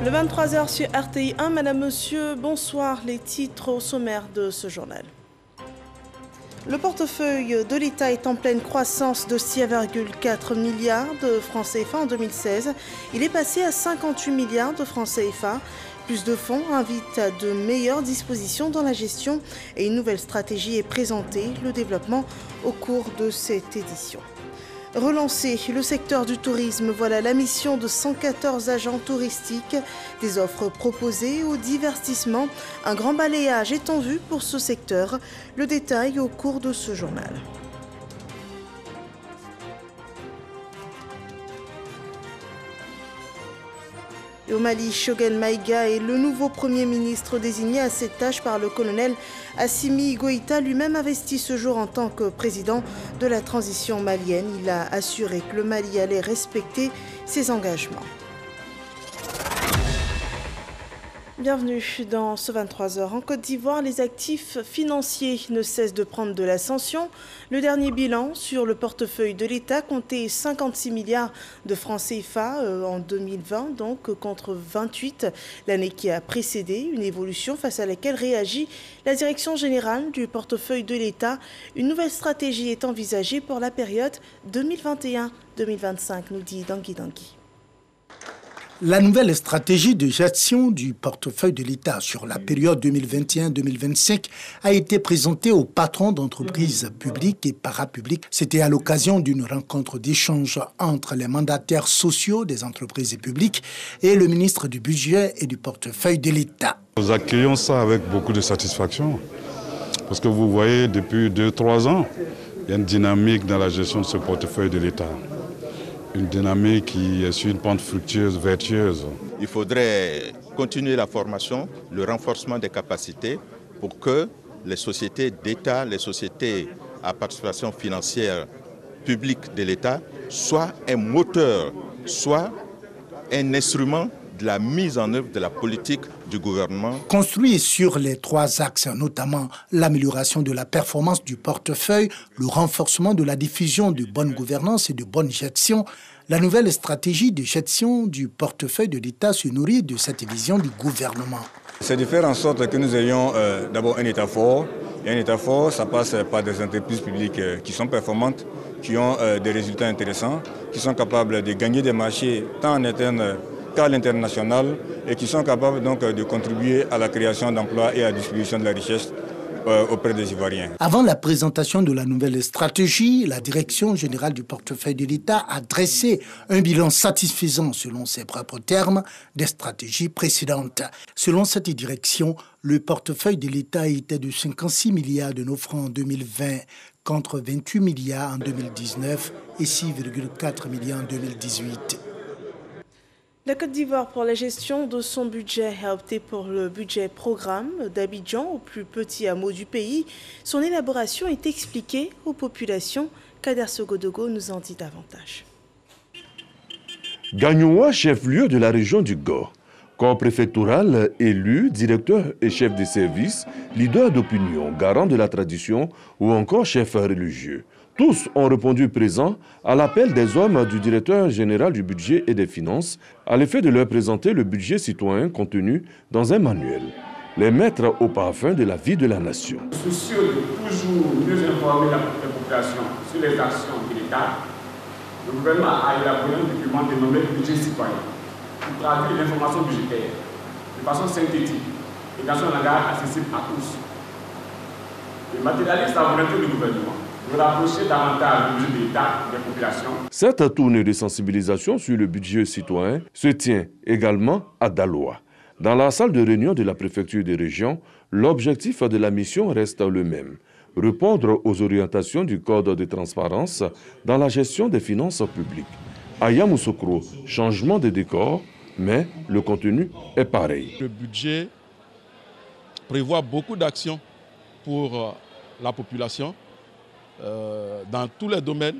Le 23h sur RTI 1, Madame, Monsieur, bonsoir. Les titres au sommaire de ce journal. Le portefeuille de l'État est en pleine croissance de 6,4 milliards de francs CFA en 2016. Il est passé à 58 milliards de francs CFA. Plus de fonds invitent à de meilleures dispositions dans la gestion et une nouvelle stratégie est présentée, le développement au cours de cette édition. Relancer le secteur du tourisme, voilà la mission de 114 agents touristiques. Des offres proposées au divertissement. Un grand balayage est en vue pour ce secteur. Le détail au cours de ce journal. Et au Mali, Choguel Maïga est le nouveau Premier ministre désigné à cette tâche par le colonel Assimi Goïta, lui-même investi ce jour en tant que président de la transition malienne. Il a assuré que le Mali allait respecter ses engagements. Bienvenue dans ce 23h. En Côte d'Ivoire, les actifs financiers ne cessent de prendre de l'ascension. Le dernier bilan sur le portefeuille de l'État comptait 56 milliards de francs CFA en 2020, donc contre 28 l'année qui a précédé. Une évolution face à laquelle réagit la direction générale du portefeuille de l'État. Une nouvelle stratégie est envisagée pour la période 2021-2025, nous dit Dangui Dangui. La nouvelle stratégie de gestion du portefeuille de l'État sur la période 2021-2025 a été présentée aux patrons d'entreprises publiques et parapubliques. C'était à l'occasion d'une rencontre d'échange entre les mandataires sociaux des entreprises publiques et le ministre du Budget et du portefeuille de l'État. Nous accueillons ça avec beaucoup de satisfaction parce que vous voyez, depuis 2-3 ans, il y a une dynamique dans la gestion de ce portefeuille de l'État. Une dynamique qui est sur une pente fructueuse, vertueuse. Il faudrait continuer la formation, le renforcement des capacités pour que les sociétés d'État, les sociétés à participation financière publique de l'État soient un moteur, soit un instrument de la mise en œuvre de la politique du gouvernement. Construit sur les 3 axes, notamment l'amélioration de la performance du portefeuille, le renforcement de la diffusion de bonne gouvernance et de bonne gestion, la nouvelle stratégie de gestion du portefeuille de l'État se nourrit de cette vision du gouvernement. C'est de faire en sorte que nous ayons d'abord un État fort. Et un État fort, ça passe par des entreprises publiques qui sont performantes, qui ont des résultats intéressants, qui sont capables de gagner des marchés tant en interne qu'à l'international et qui sont capables donc de contribuer à la création d'emplois et à la distribution de la richesse auprès des Ivoiriens. Avant la présentation de la nouvelle stratégie, la direction générale du portefeuille de l'État a dressé un bilan satisfaisant, selon ses propres termes, des stratégies précédentes. Selon cette direction, le portefeuille de l'État était de 56 milliards de nos francs en 2020 contre 28 milliards en 2019 et 6,4 milliards en 2018. La Côte d'Ivoire, pour la gestion de son budget, a opté pour le budget programme d'Abidjan, au plus petit hameau du pays. Son élaboration est expliquée aux populations. Kader Sogodogo nous en dit davantage. Gagnoua, chef-lieu de la région du Gor. Corps préfectoral, élu, directeur et chef de service, leader d'opinion, garant de la tradition ou encore chef religieux. Tous ont répondu présents à l'appel des hommes du directeur général du budget et des finances à l'effet de leur présenter le budget citoyen contenu dans un manuel. Les mettre au parfum de la vie de la nation. Soucieux de toujours mieux informer la population sur les actions de l'État, le gouvernement a élaboré un document dénommé budget citoyen pour traduire l'information budgétaire de façon synthétique et dans un langage accessible à tous. Il matérialise la volonté du gouvernement de rapprocher davantage le budget de l'État des populations. Cette tournée de sensibilisation sur le budget citoyen se tient également à Daloa. Dans la salle de réunion de la préfecture des régions, l'objectif de la mission reste le même. Répondre aux orientations du Code de transparence dans la gestion des finances publiques. À Yamoussoukro, changement de décor, mais le contenu est pareil. Le budget prévoit beaucoup d'actions pour la population dans tous les domaines,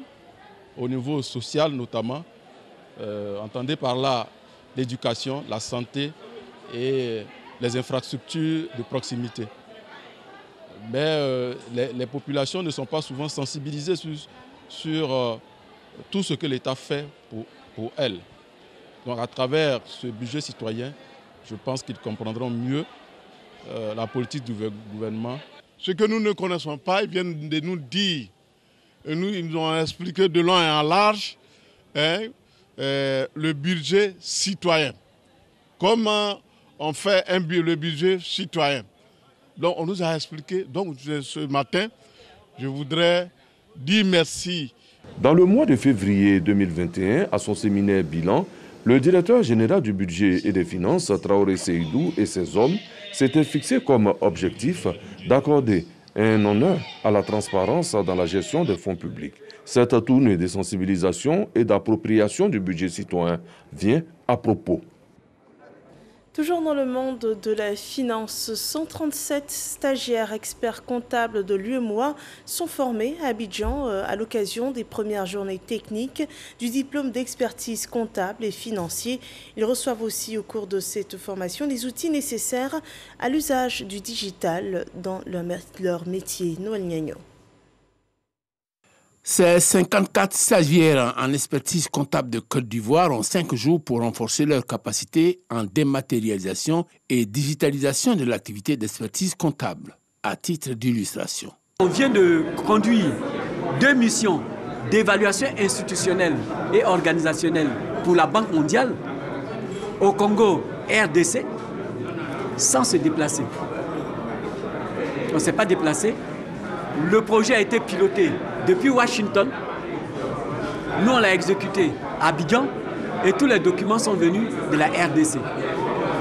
au niveau social notamment. Entendez par là l'éducation, la santé et les infrastructures de proximité. Mais les populations ne sont pas souvent sensibilisées sur tout ce que l'État fait pour elles. Donc à travers ce budget citoyen, je pense qu'ils comprendront mieux la politique du gouvernement. Ce que nous ne connaissons pas, ils viennent de nous dire, et ils nous ont expliqué de long et en large le budget citoyen. Comment on fait le budget citoyen. Donc on nous a expliqué, donc ce matin, je voudrais dire merci. Dans le mois de février 2021, à son séminaire bilan, le directeur général du budget et des finances, Traoré Seydou, et ses hommes s'étaient fixés comme objectif d'accorder un honneur à la transparence dans la gestion des fonds publics. Cette tournée de sensibilisation et d'appropriation du budget citoyen vient à propos. Toujours dans le monde de la finance, 137 stagiaires experts comptables de l'UEMOA sont formés à Abidjan à l'occasion des premières journées techniques du diplôme d'expertise comptable et financier. Ils reçoivent aussi au cours de cette formation les outils nécessaires à l'usage du digital dans leur métier. Noël Niagno. Ces 54 stagiaires en expertise comptable de Côte d'Ivoire ont 5 jours pour renforcer leurs capacités en dématérialisation et digitalisation de l'activité d'expertise comptable, à titre d'illustration. On vient de conduire 2 missions d'évaluation institutionnelle et organisationnelle pour la Banque mondiale au Congo RDC sans se déplacer. On ne s'est pas déplacé. Le projet a été piloté depuis Washington. Nous, on l'a exécuté à Abidjan et tous les documents sont venus de la RDC.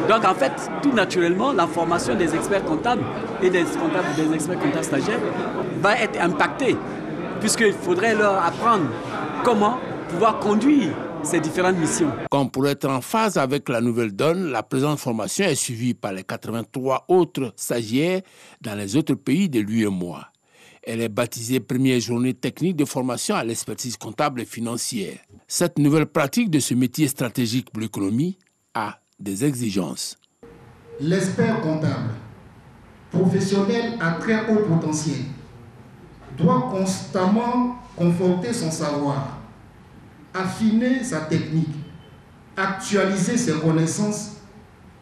Donc, en fait, tout naturellement, la formation des experts comptables et des experts comptables stagiaires va être impactée puisqu'il faudrait leur apprendre comment pouvoir conduire ces différentes missions. Comme pour être en phase avec la nouvelle donne, la présente formation est suivie par les 83 autres stagiaires dans les autres pays de l'UEMOA. Elle est baptisée première journée technique de formation à l'expertise comptable et financière. Cette nouvelle pratique de ce métier stratégique pour l'économie a des exigences. L'expert comptable, professionnel à très haut potentiel, doit constamment conforter son savoir, affiner sa technique, actualiser ses connaissances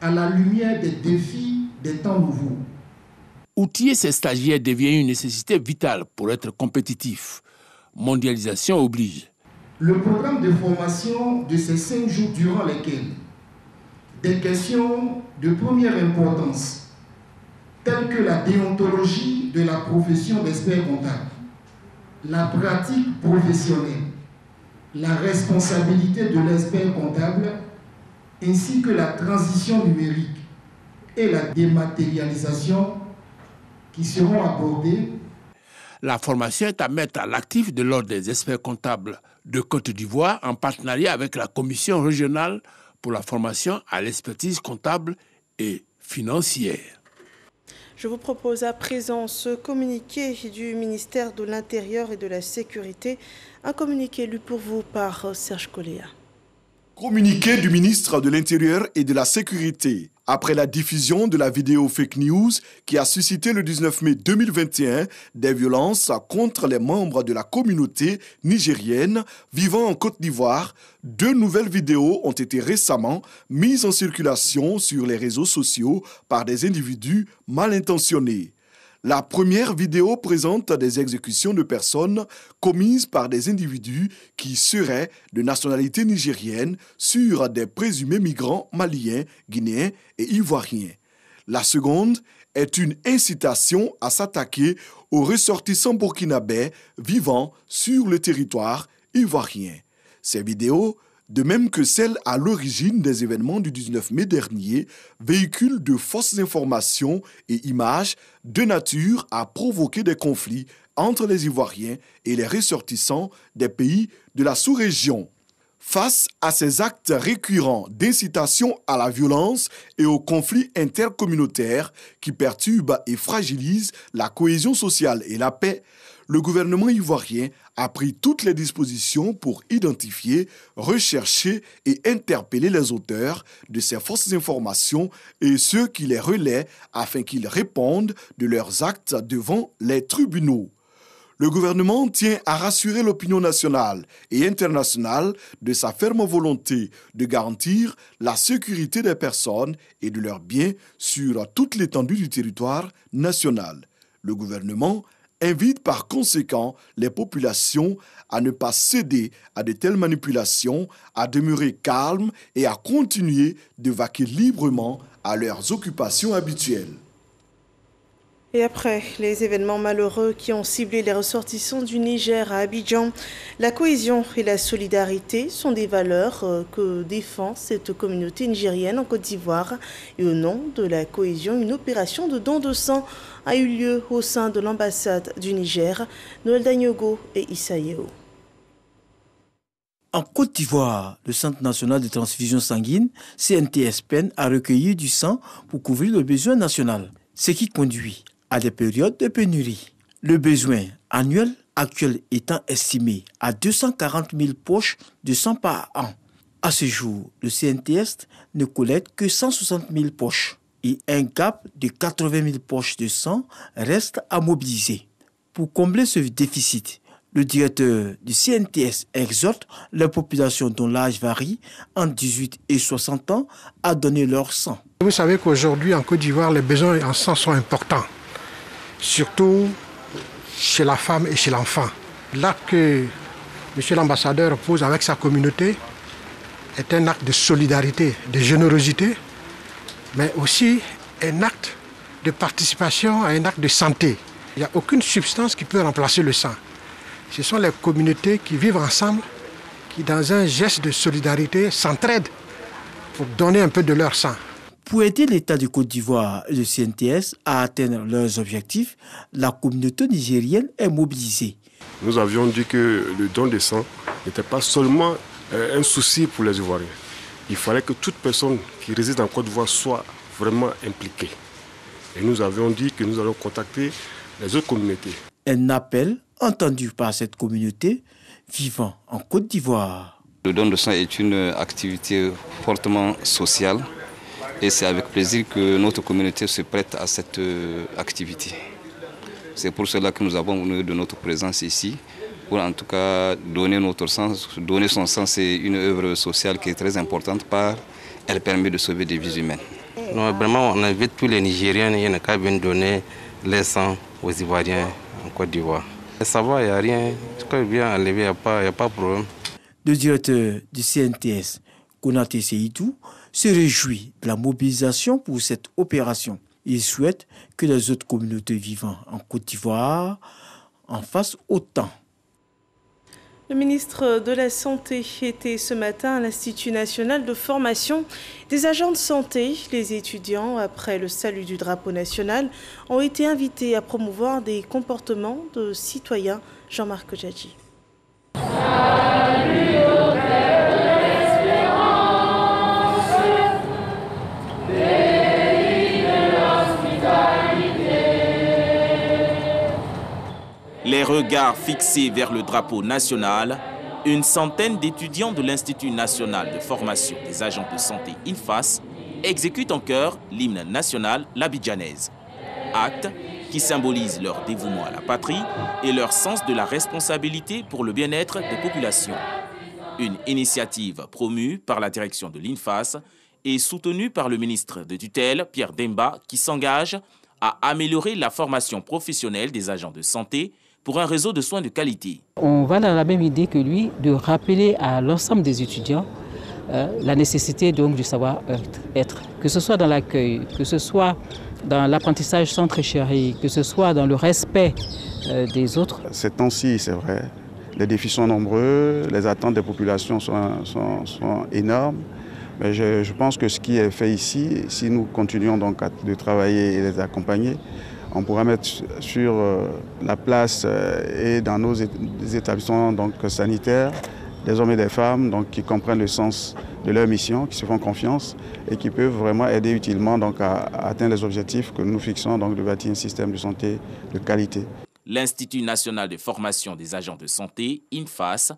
à la lumière des défis des temps nouveaux. Outiller ces stagiaires devient une nécessité vitale pour être compétitif. Mondialisation oblige. Le programme de formation de ces 5 jours durant lesquels des questions de première importance, telles que la déontologie de la profession d'expert comptable, la pratique professionnelle, la responsabilité de l'expert comptable, ainsi que la transition numérique et la dématérialisation qui seront abordés. La formation est à mettre à l'actif de l'Ordre des experts comptables de Côte d'Ivoire en partenariat avec la Commission régionale pour la formation à l'expertise comptable et financière. Je vous propose à présent ce communiqué du ministère de l'Intérieur et de la Sécurité, un communiqué lu pour vous par Serge Coléa. Communiqué du ministre de l'Intérieur et de la Sécurité. Après la diffusion de la vidéo fake news qui a suscité le 19 mai 2021 des violences contre les membres de la communauté nigérienne vivant en Côte d'Ivoire, 2 nouvelles vidéos ont été récemment mises en circulation sur les réseaux sociaux par des individus mal intentionnés. La première vidéo présente des exécutions de personnes commises par des individus qui seraient de nationalité nigérienne sur des présumés migrants maliens, guinéens et ivoiriens. La seconde est une incitation à s'attaquer aux ressortissants burkinabés vivant sur le territoire ivoirien. Ces vidéos, de même que celles à l'origine des événements du 19 mai dernier, véhiculent de fausses informations et images de nature à provoquer des conflits entre les Ivoiriens et les ressortissants des pays de la sous-région. Face à ces actes récurrents d'incitation à la violence et aux conflits intercommunautaires qui perturbent et fragilisent la cohésion sociale et la paix, le gouvernement ivoirien a pris toutes les dispositions pour identifier, rechercher et interpeller les auteurs de ces fausses informations et ceux qui les relaient afin qu'ils répondent de leurs actes devant les tribunaux. Le gouvernement tient à rassurer l'opinion nationale et internationale de sa ferme volonté de garantir la sécurité des personnes et de leurs biens sur toute l'étendue du territoire national. Le gouvernement invite par conséquent les populations à ne pas céder à de telles manipulations, à demeurer calmes et à continuer de vaquer librement à leurs occupations habituelles. Et après les événements malheureux qui ont ciblé les ressortissants du Niger à Abidjan, la cohésion et la solidarité sont des valeurs que défend cette communauté nigérienne en Côte d'Ivoire. Et au nom de la cohésion, une opération de don de sang a eu lieu au sein de l'ambassade du Niger. Noël Dagnogo et Issa Yeo. En Côte d'Ivoire, le Centre national de transfusion sanguine, CNTS-PEN, a recueilli du sang pour couvrir le besoin national, ce qui conduit à des périodes de pénurie. Le besoin annuel actuel étant estimé à 240 000 poches de sang par an. À ce jour, le CNTS ne collecte que 160 000 poches et un gap de 80 000 poches de sang reste à mobiliser. Pour combler ce déficit, le directeur du CNTS exhorte la population dont l'âge varie entre 18 et 60 ans à donner leur sang. Vous savez qu'aujourd'hui en Côte d'Ivoire, les besoins en sang sont importants, surtout chez la femme et chez l'enfant. L'acte que M. l'ambassadeur pose avec sa communauté est un acte de solidarité, de générosité, mais aussi un acte de participation à un acte de santé. Il n'y a aucune substance qui peut remplacer le sang. Ce sont les communautés qui vivent ensemble, qui dans un geste de solidarité s'entraident pour donner un peu de leur sang. Pour aider l'État de Côte d'Ivoire et le CNTS à atteindre leurs objectifs, la communauté nigérienne est mobilisée. Nous avions dit que le don de sang n'était pas seulement un souci pour les Ivoiriens. Il fallait que toute personne qui réside en Côte d'Ivoire soit vraiment impliquée. Et nous avions dit que nous allons contacter les autres communautés. Un appel entendu par cette communauté vivant en Côte d'Ivoire. Le don de sang est une activité fortement sociale et c'est avec plaisir que notre communauté se prête à cette activité. C'est pour cela que nous avons honoré de notre présence ici, pour en tout cas donner notre sang. Donner son sang, c'est une œuvre sociale qui est très importante car elle permet de sauver des vies humaines. Non, vraiment, on invite tous les Nigériens à venir donner leur sang aux Ivoiriens en Côte d'Ivoire. Ça va, il n'y a rien. Quand il vient enlever, il n'y a pas de problème. Le directeur du CNTS, Konaté Seydou, se réjouit de la mobilisation pour cette opération. Il souhaite que les autres communautés vivant en Côte d'Ivoire en fassent autant. Le ministre de la Santé était ce matin à l'Institut national de formation des agents de santé. Les étudiants, après le salut du drapeau national, ont été invités à promouvoir des comportements de citoyens. Jean-Marc Djadji. Les regards fixés vers le drapeau national, une centaine d'étudiants de l'Institut national de formation des agents de santé INFAS exécutent en chœur l'hymne national l'abidjanaise. Acte qui symbolise leur dévouement à la patrie et leur sens de la responsabilité pour le bien-être des populations. Une initiative promue par la direction de l'INFAS et soutenue par le ministre de tutelle, Pierre Demba, qui s'engage à améliorer la formation professionnelle des agents de santé pour un réseau de soins de qualité. On va dans la même idée que lui de rappeler à l'ensemble des étudiants la nécessité donc du savoir-être, que ce soit dans l'accueil, que ce soit dans l'apprentissage sans tricherie, que ce soit dans le respect des autres. Ces temps-ci, c'est vrai, les défis sont nombreux, les attentes des populations sont énormes. Mais je pense que ce qui est fait ici, si nous continuons donc de travailler et les accompagner, on pourra mettre sur la place et dans nos établissements donc, sanitaires des hommes et des femmes donc, qui comprennent le sens de leur mission, qui se font confiance et qui peuvent vraiment aider utilement donc, à atteindre les objectifs que nous fixons donc, de bâtir un système de santé de qualité. L'Institut national de formation des agents de santé, INFAS,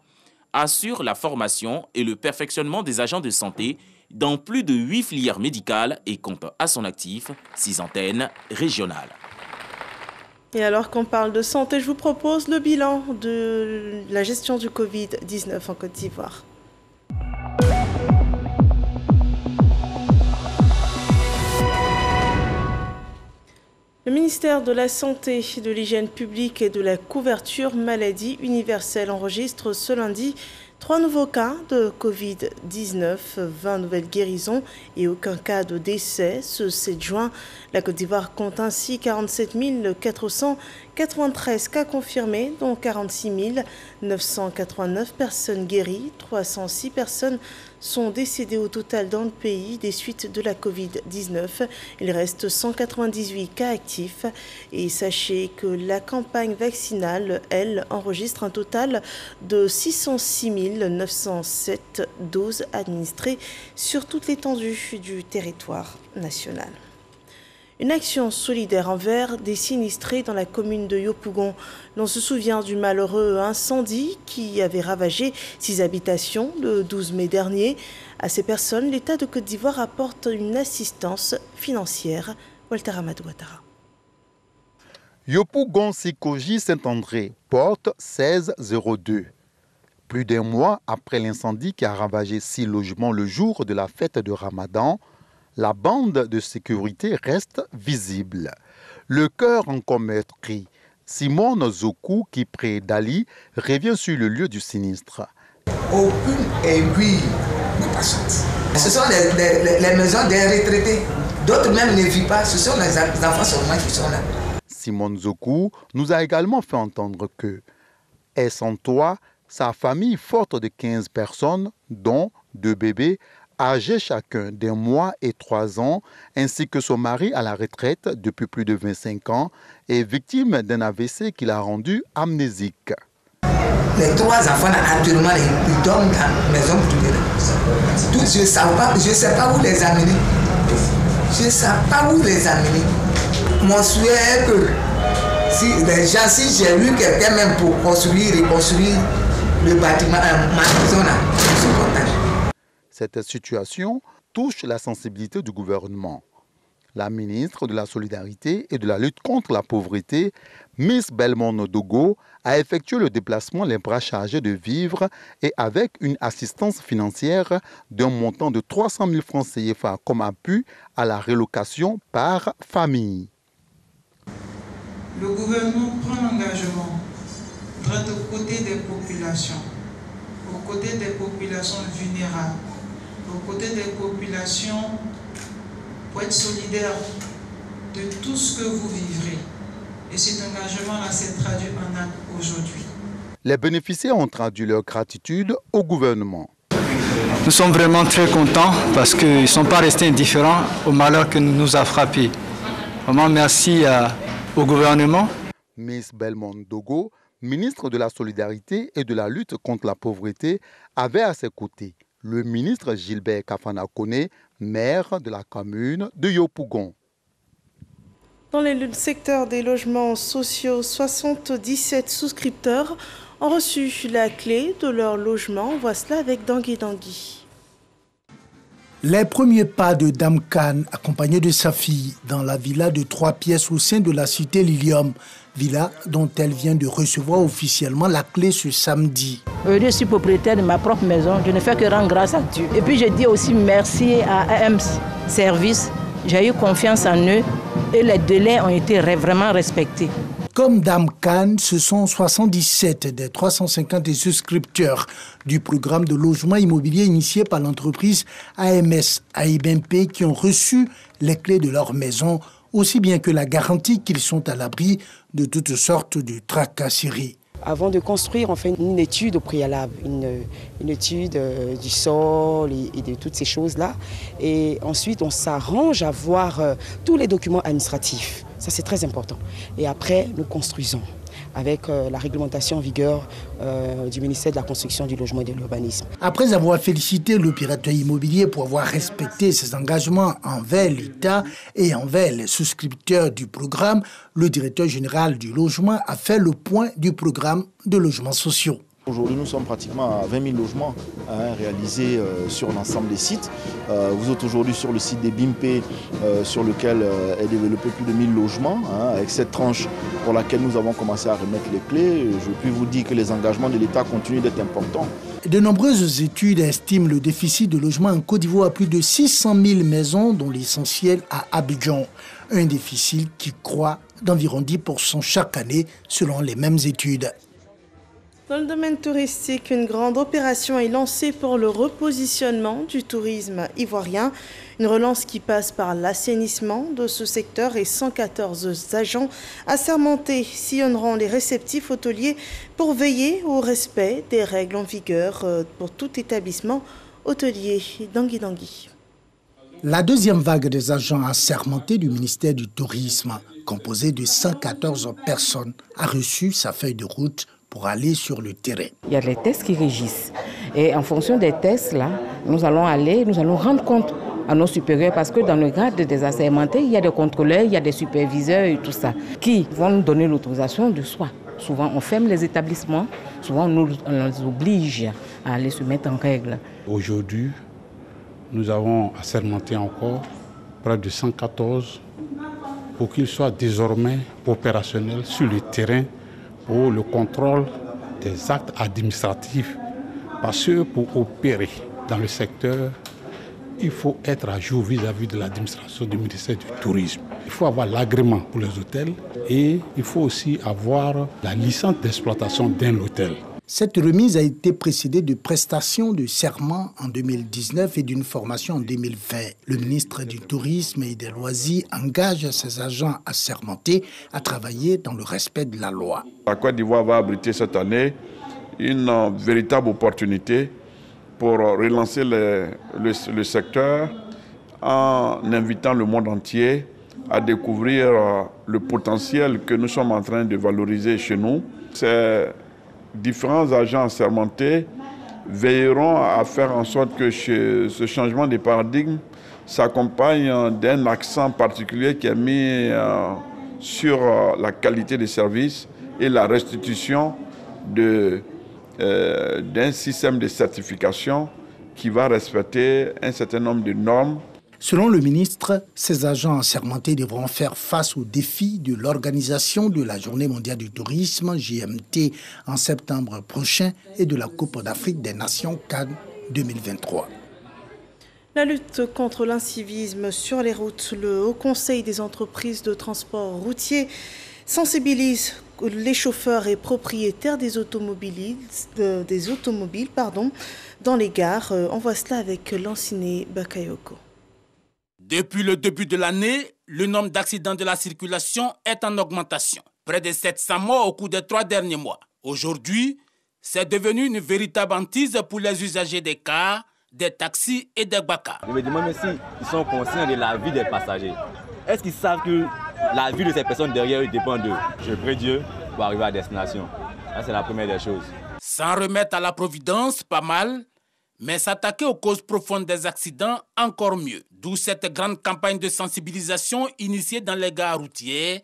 assure la formation et le perfectionnement des agents de santé dans plus de 8 filières médicales et compte à son actif 6 antennes régionales. Et alors qu'on parle de santé, je vous propose le bilan de la gestion du Covid-19 en Côte d'Ivoire. Le ministère de la Santé, de l'Hygiène publique et de la couverture maladie universelle enregistre ce lundi 3 nouveaux cas de Covid-19, 20 nouvelles guérisons et aucun cas de décès. Ce 7 juin, la Côte d'Ivoire compte ainsi 47 493 cas confirmés, dont 46 989 personnes guéries. 306 personnes sont décédées au total dans le pays des suites de la Covid-19. Il reste 198 cas actifs. Et sachez que la campagne vaccinale, elle, enregistre un total de 606 907 doses administrées sur toute l'étendue du territoire national. Une action solidaire envers des sinistrés dans la commune de Yopougon. L'on se souvient du malheureux incendie qui avait ravagé 6 habitations le 12 mai dernier. À ces personnes, l'État de Côte d'Ivoire apporte une assistance financière. Walter Amadou Ouattara. Yopougon Sikoji Saint-André, porte 1602. Plus d'un mois après l'incendie qui a ravagé 6 logements le jour de la fête de Ramadan, la bande de sécurité reste visible. Le cœur encore meurtri, Simone Zoku, qui près d'Ali, revient sur le lieu du sinistre. Aucune aiguille n'est pas sortie. Ce sont les maisons des retraités. D'autres même ne vivent pas, ce sont les enfants seulement qui sont là. Simone Zoku nous a également fait entendre que, et sans toit, sa famille forte de 15 personnes, dont 2 bébés, âgés chacun d'1 mois et 3 ans, ainsi que son mari à la retraite depuis plus de 25 ans, est victime d'un AVC qui l'a rendu amnésique. Les 3 enfants, actuellement, ils dorment dans la maison privée. Je ne sais pas où les amener. Je ne sais pas où les amener. Mon souhait est que si j'ai eu quelqu'un même pour reconstruire le bâtiment, ma maison là, je suis content. Cette situation touche la sensibilité du gouvernement. La ministre de la Solidarité et de la lutte contre la pauvreté, Miss Belmont Dogo, a effectué le déplacement les bras chargés de vivres et avec une assistance financière d'un montant de 300 000 francs CFA comme appui à la relocation par famille. Le gouvernement prend l'engagement d'être aux côtés des populations, aux côtés des populations vulnérables, aux côtés des populations pour être solidaire de tout ce que vous vivrez. Et cet engagement-là s'est traduit en acte aujourd'hui. Les bénéficiaires ont traduit leur gratitude au gouvernement. Nous sommes vraiment très contents parce qu'ils ne sont pas restés indifférents au malheur que nous a frappé. Vraiment merci au gouvernement. Miss Belmont Dogo, ministre de la Solidarité et de la lutte contre la pauvreté, avait à ses côtés le ministre Gilbert Kafana Kone, maire de la commune de Yopougon. Dans le secteur des logements sociaux, 77 souscripteurs ont reçu la clé de leur logement. On voit cela avec Dangui Dangui. Les premiers pas de Dame Khan, accompagnée de sa fille, dans la villa de 3 pièces au sein de la cité Lilium, villa dont elle vient de recevoir officiellement la clé ce samedi. Je suis propriétaire de ma propre maison, je ne fais que rendre grâce à Dieu. Et puis je dis aussi merci à AM Service, j'ai eu confiance en eux et les délais ont été vraiment respectés. Comme Dame Khan, ce sont 77 des 350 souscripteurs du programme de logement immobilier initié par l'entreprise AMS AIBMP qui ont reçu les clés de leur maison, aussi bien que la garantie qu'ils sont à l'abri de toutes sortes de tracasseries. Avant de construire, on fait une étude au préalable, une étude du sol et de toutes ces choses-là. Et ensuite, on s'arrange à voir tous les documents administratifs. Ça, c'est très important. Et après, nous construisons avec la réglementation en vigueur du ministère de la Construction, du Logement et de l'Urbanisme. Après avoir félicité l'opérateur immobilier pour avoir respecté ses engagements envers l'État et envers les souscripteurs du programme, le directeur général du logement a fait le point du programme de logements sociaux. Aujourd'hui, nous sommes pratiquement à 20 000 logements réalisés sur l'ensemble des sites. Vous êtes aujourd'hui sur le site des BIMP, sur lequel est développé plus de 1000 logements, avec cette tranche pour laquelle nous avons commencé à remettre les clés. Je puis vous dire que les engagements de l'État continuent d'être importants. De nombreuses études estiment le déficit de logement en Côte d'Ivoire à plus de 600 000 maisons, dont l'essentiel à Abidjan. Un déficit qui croît d'environ 10% chaque année, selon les mêmes études. Dans le domaine touristique, une grande opération est lancée pour le repositionnement du tourisme ivoirien. Une relance qui passe par l'assainissement de ce secteur et 114 agents assermentés sillonneront les réceptifs hôteliers pour veiller au respect des règles en vigueur pour tout établissement hôtelier d'Angui-Dangui. La deuxième vague des agents assermentés du ministère du Tourisme, composée de 114 personnes, a reçu sa feuille de route pour aller sur le terrain. Il y a les tests qui régissent. Et en fonction des tests, là, nous allons rendre compte à nos supérieurs, parce que dans le cadre des assermentés, il y a des contrôleurs, il y a des superviseurs et tout ça, qui vont nous donner l'autorisation de soi. Souvent, on ferme les établissements, souvent, on les oblige à aller se mettre en règle. Aujourd'hui, nous avons assermenté encore près de 114 pour qu'ils soient désormais opérationnels sur le terrain pour le contrôle des actes administratifs. Parce que pour opérer dans le secteur, il faut être à jour vis-à-vis de l'administration du ministère du Tourisme. Il faut avoir l'agrément pour les hôtels et il faut aussi avoir la licence d'exploitation d'un hôtel. Cette remise a été précédée de prestations de serment en 2019 et d'une formation en 2020. Le ministre du Tourisme et des Loisirs engage ses agents assermentés à travailler dans le respect de la loi. La Côte d'Ivoire va abriter cette année une véritable opportunité pour relancer le secteur en invitant le monde entier à découvrir le potentiel que nous sommes en train de valoriser chez nous. Ces différents agents assermentés veilleront à faire en sorte que ce changement de paradigme s'accompagne d'un accent particulier qui est mis sur la qualité des services et la restitution d'un système de certification qui va respecter un certain nombre de normes. Selon le ministre, ces agents assermentés devront faire face aux défis de l'organisation de la Journée mondiale du tourisme, GMT, en septembre prochain et de la Coupe d'Afrique des Nations Cannes 2023. La lutte contre l'incivisme sur les routes, le Haut Conseil des entreprises de transport routier sensibilise les chauffeurs et propriétaires des automobiles dans les gares. On voit cela avec Lanciné Bakayoko. Depuis le début de l'année, le nombre d'accidents de la circulation est en augmentation. Près de 700 morts au cours des 3 derniers mois. Aujourd'hui, c'est devenu une véritable hantise pour les usagers des cars, des taxis et des bacas. Je me demande s'ils sont conscients de la vie des passagers. Est-ce qu'ils savent que la vie de ces personnes derrière eux dépend d'eux? Je prie Dieu pour arriver à destination. Ça, c'est la première des choses. S'en remettre à la providence, pas mal. Mais s'attaquer aux causes profondes des accidents, encore mieux. D'où cette grande campagne de sensibilisation initiée dans les gares routières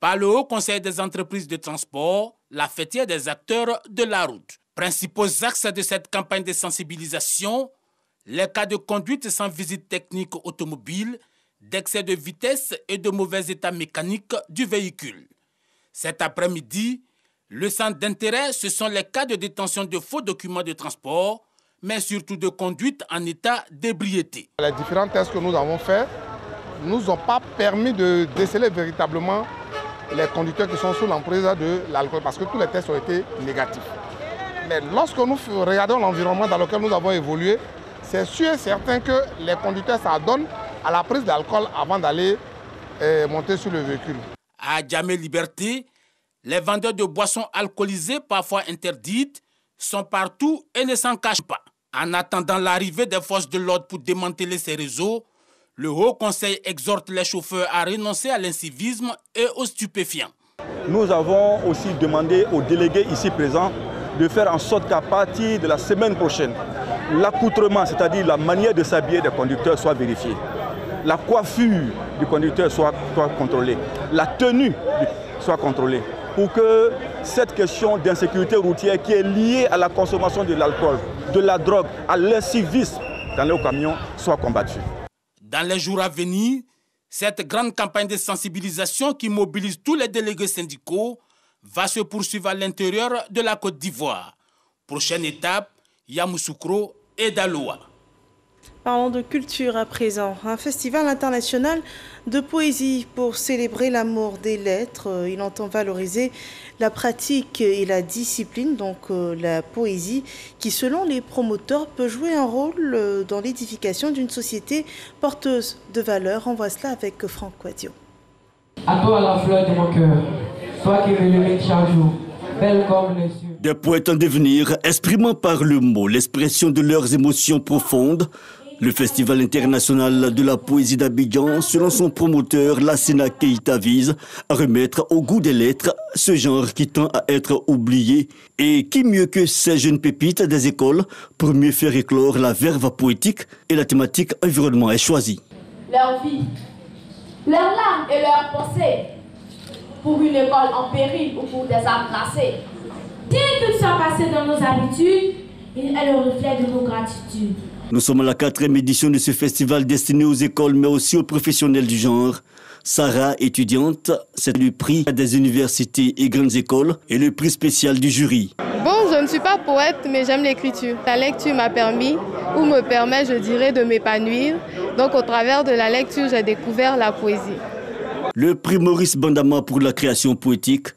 par le Haut Conseil des entreprises de transport, la fêtière des acteurs de la route. Principaux axes de cette campagne de sensibilisation, les cas de conduite sans visite technique automobile, d'excès de vitesse et de mauvais état mécanique du véhicule. Cet après-midi, le centre d'intérêt, ce sont les cas de détention de faux documents de transport, mais surtout de conduite en état d'ébriété. Les différents tests que nous avons faits ne nous ont pas permis de déceler véritablement les conducteurs qui sont sous l'emprise de l'alcool, parce que tous les tests ont été négatifs. Mais lorsque nous regardons l'environnement dans lequel nous avons évolué, c'est sûr et certain que les conducteurs s'adonnent à la prise d'alcool avant d'aller monter sur le véhicule. À Djamé Liberté, les vendeurs de boissons alcoolisées, parfois interdites, sont partout et ne s'en cachent pas. En attendant l'arrivée des forces de l'ordre pour démanteler ces réseaux, le Haut Conseil exhorte les chauffeurs à renoncer à l'incivisme et aux stupéfiants. Nous avons aussi demandé aux délégués ici présents de faire en sorte qu'à partir de la semaine prochaine, l'accoutrement, c'est-à-dire la manière de s'habiller des conducteurs soit vérifiée. La coiffure du conducteur soit contrôlée. La tenue soit contrôlée pour que cette question d'insécurité routière qui est liée à la consommation de l'alcool, de la drogue, à l'incivisme dans les camions soit combattue. Dans les jours à venir, cette grande campagne de sensibilisation qui mobilise tous les délégués syndicaux va se poursuivre à l'intérieur de la Côte d'Ivoire. Prochaine étape, Yamoussoukro et Daloa. Parlons de culture à présent. Un festival international de poésie pour célébrer l'amour des lettres. Il entend valoriser la pratique et la discipline, donc la poésie, qui selon les promoteurs peut jouer un rôle dans l'édification d'une société porteuse de valeurs. On voit cela avec Franck Quadio. À toi la fleur de mon cœur, toi qui m'illumines chaque jour, belle comme les cieux. Des poètes en devenir, exprimant par le mot l'expression de leurs émotions profondes, le Festival international de la poésie d'Abidjan, selon son promoteur, Lassina Keïta, vise à remettre au goût des lettres ce genre qui tend à être oublié. Et qui mieux que ces jeunes pépites des écoles pour mieux faire éclore la verve poétique et la thématique environnement est choisie. Leur vie, leurs larmes et leurs pensées, pour une école en péril ou pour des âmes glacées. Bien que tout soit passé dans nos habitudes, il est le reflet de nos gratitudes. Nous sommes à la 4e édition de ce festival destiné aux écoles, mais aussi aux professionnels du genre. Sarah, étudiante, c'est le prix des universités et grandes écoles et le prix spécial du jury. Bon, je ne suis pas poète, mais j'aime l'écriture. La lecture m'a permis, ou me permet, je dirais, de m'épanouir. Donc, au travers de la lecture, j'ai découvert la poésie. Le prix Maurice Bandama pour la création poétique,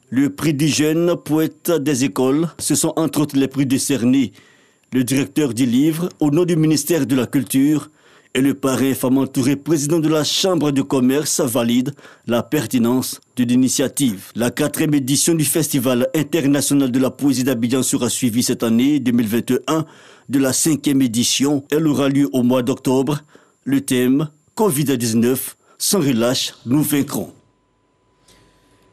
le prix du jeune poète des écoles, ce sont entre autres les prix décernés. Le directeur du livre, au nom du ministère de la Culture, et le parrain Faman Touré, président de la Chambre de commerce, valide la pertinence de l'initiative. La 4e édition du Festival international de la poésie d'Abidjan sera suivie cette année 2021 de la 5e édition. Elle aura lieu au mois d'octobre. Le thème, Covid-19, sans relâche, nous vaincrons.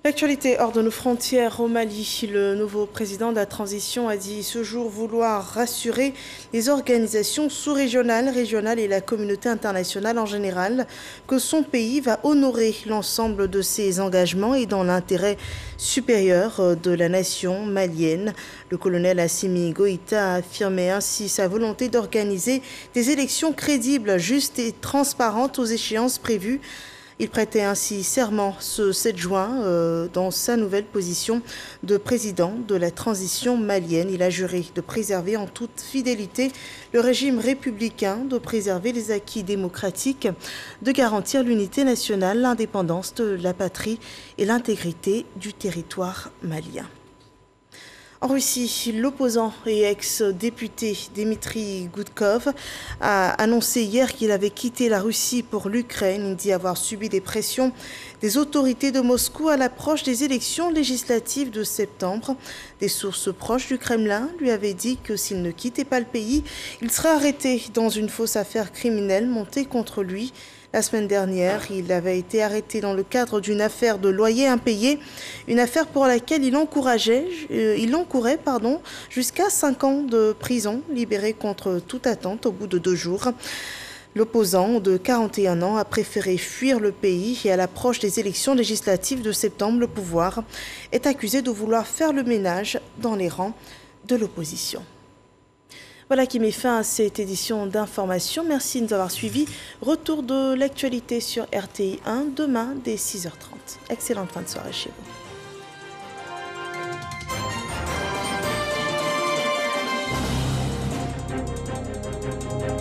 L'actualité hors de nos frontières au Mali, le nouveau président de la transition a dit ce jour vouloir rassurer les organisations sous-régionales, régionales et la communauté internationale en général que son pays va honorer l'ensemble de ses engagements et dans l'intérêt supérieur de la nation malienne. Le colonel Assimi Goïta a affirmé ainsi sa volonté d'organiser des élections crédibles, justes et transparentes aux échéances prévues. Il prêtait ainsi serment ce 7 juin dans sa nouvelle position de président de la transition malienne. Il a juré de préserver en toute fidélité le régime républicain, de préserver les acquis démocratiques, de garantir l'unité nationale, l'indépendance de la patrie et l'intégrité du territoire malien. En Russie, l'opposant et ex-député Dmitri Goudkov a annoncé hier qu'il avait quitté la Russie pour l'Ukraine. Il dit avoir subi des pressions des autorités de Moscou à l'approche des élections législatives de septembre. Des sources proches du Kremlin lui avaient dit que s'il ne quittait pas le pays, il serait arrêté dans une fausse affaire criminelle montée contre lui. La semaine dernière, il avait été arrêté dans le cadre d'une affaire de loyer impayé, une affaire pour laquelle il encourait jusqu'à 5 ans de prison, libéré contre toute attente au bout de 2 jours. L'opposant de 41 ans a préféré fuir le pays et à l'approche des élections législatives de septembre, le pouvoir est accusé de vouloir faire le ménage dans les rangs de l'opposition. Voilà qui met fin à cette édition d'information. Merci de nous avoir suivis. Retour de l'actualité sur RTI 1 demain dès 6h30. Excellente fin de soirée chez vous.